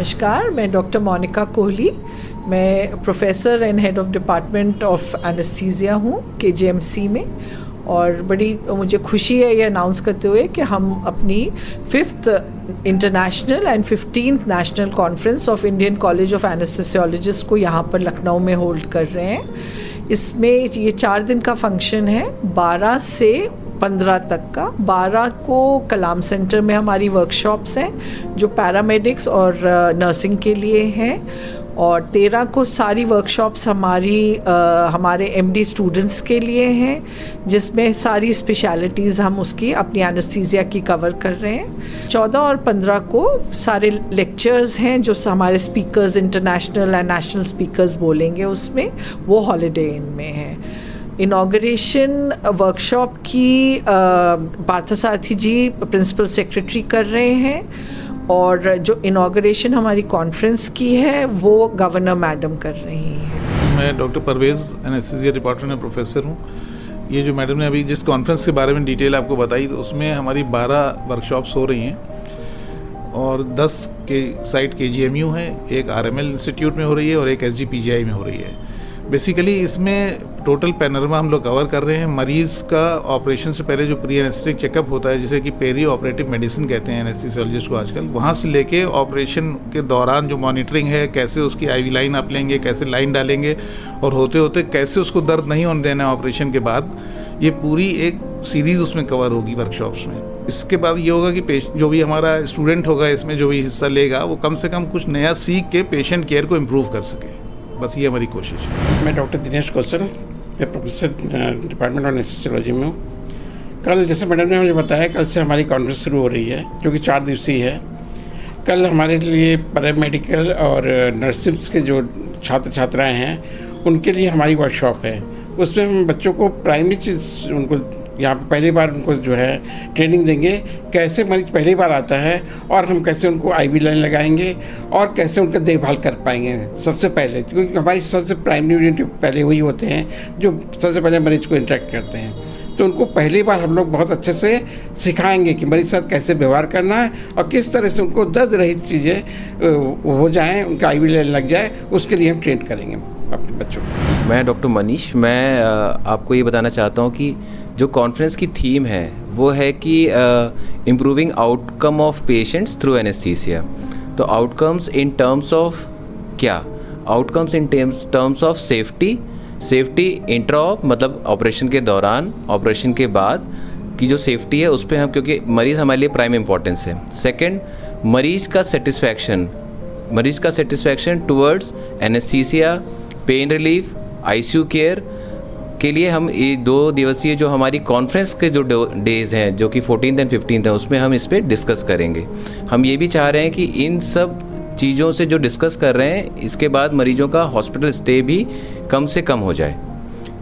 नमस्कार, मैं डॉक्टर मोनिका कोहली। मैं professor and head of department of anaesthesia हूँ KGMC में। और बड़ी मुझे खुशी है ये अनाउंस करते हुए कि हम अपनी 5th international and 15th national conference of Indian college of anaesthesiologist को यहाँ पर लखनऊ में होल्ड कर रहे हैं। इसमें ये 4 दिन का फंक्शन है, 12 से 15 तक का। 12 को कलाम सेंटर में हमारी वर्कशॉप्स हैं जो पैरामेडिक्स और नर्सिंग के लिए हैं, और 13 को सारी वर्कशॉप्स हमारे MD स्टूडेंट्स के लिए हैं, जिसमें सारी स्पेशलिटीज़ हम उसकी अपनी एनेस्थीसिया की कवर कर रहे हैं। 14 और 15 को सारे लेक्चर्स हैं जो हमारे speakers international and national speakers बोलेंगे, उसमें वो हॉलीडे इन में हैं। इनाग्रेशन वर्कशॉप की पार्थसारथी जी प्रिंसिपल सेक्रेटरी कर रहे हैं, और जो इनाग्रेशन हमारी कॉन्फ्रेंस की है वो गवर्नर मैडम कर रही हैं। मैं डॉक्टर परवेज़ एनेस्थीसिया डिपार्टमेंट में प्रोफेसर हूँ। ये जो मैडम ने अभी जिस कॉन्फ्रेंस के बारे में डिटेल आपको बताई, तो उसमें हमारी 12 वर्कशॉप्स हो रही हैं और 10 के साइट KGMU है, एक RML इंस्टीट्यूट में हो रही है और एक SGPGI में हो रही है। बेसिकली इसमें टोटल पैनोरमा हम लोग कवर कर रहे हैं। मरीज़ का ऑपरेशन से पहले जो प्री एनेस्थेटिक चेकअप होता है, जिसे कि पेरी ऑपरेटिव मेडिसिन कहते हैं एनेस्थेसियोलॉजिस्ट को आजकल, वहाँ से लेके ऑपरेशन के दौरान जो मॉनिटरिंग है, कैसे उसकी IV लाइन आप लेंगे, कैसे लाइन डालेंगे, और होते होते कैसे उसको दर्द नहीं होने देना है ऑपरेशन के बाद, ये पूरी एक सीरीज़ उसमें कवर होगी वर्कशॉप्स में। इसके बाद ये होगा कि जो भी हमारा स्टूडेंट होगा इसमें, जो भी हिस्सा लेगा, वो कम से कम कुछ नया सीख के पेशेंट केयर को इम्प्रूव कर सके। बस ये हमारी कोशिश है। मैं डॉक्टर दिनेश कौशल, मैं प्रोफेसर डिपार्टमेंट ऑफ एनेस्थेसियोलॉजी में हूँ। कल जैसे मैडम ने मुझे बताया, कल से हमारी कॉन्फ्रेंस शुरू हो रही है जो कि 4 दिवसीय है। कल हमारे लिए पैरामेडिकल और नर्सिंग्स के जो छात्र छात्राएँ हैं उनके लिए हमारी वर्कशॉप है। उसमें हम बच्चों को प्राइमरी चीज़ उनको यहाँ पे पहली बार उनको जो है ट्रेनिंग देंगे, कैसे मरीज पहली बार आता है और हम कैसे उनको IV लाइन लगाएंगे और कैसे उनका देखभाल कर पाएंगे सबसे पहले, क्योंकि हमारी सबसे प्राइमरी यूनिट पहले वही होते हैं जो सबसे पहले मरीज को इंटरेक्ट करते हैं। तो उनको पहली बार हम लोग बहुत अच्छे से सिखाएंगे कि मरीज के साथ कैसे व्यवहार करना है और किस तरह से उनको दर्द रहित चीज़ें हो जाएँ, उनका IV लाइन लग जाए, उसके लिए हम ट्रेन करेंगे अपने बच्चों को। मैं डॉक्टर मनीष, मैं आपको ये बताना चाहता हूँ कि जो कॉन्फ्रेंस की थीम है वो है कि improving outcome of patients through anaesthesia. तो आउटकम्स इन टर्म्स ऑफ क्या? Outcomes in terms of safety intra-op, मतलब ऑपरेशन के दौरान, ऑपरेशन के बाद की जो सेफ्टी है उस पर हम, क्योंकि मरीज़ हमारे लिए प्राइम इम्पोर्टेंस है। सेकेंड, मरीज़ का satisfaction towards anaesthesia, pain relief, ICU care के लिए हम ये 2 दिवसीय जो हमारी कॉन्फ्रेंस के जो डेज़ हैं, जो कि 14th एंड 15th है, उसमें हम इस पर डिस्कस करेंगे। हम ये भी चाह रहे हैं कि इन सब चीज़ों से जो डिस्कस कर रहे हैं, इसके बाद मरीजों का हॉस्पिटल स्टे भी कम से कम हो जाए,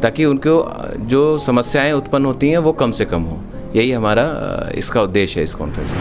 ताकि उनको जो समस्याएं उत्पन्न होती हैं वो कम से कम हो। यही हमारा इसका उद्देश्य है इस कॉन्फ्रेंस का।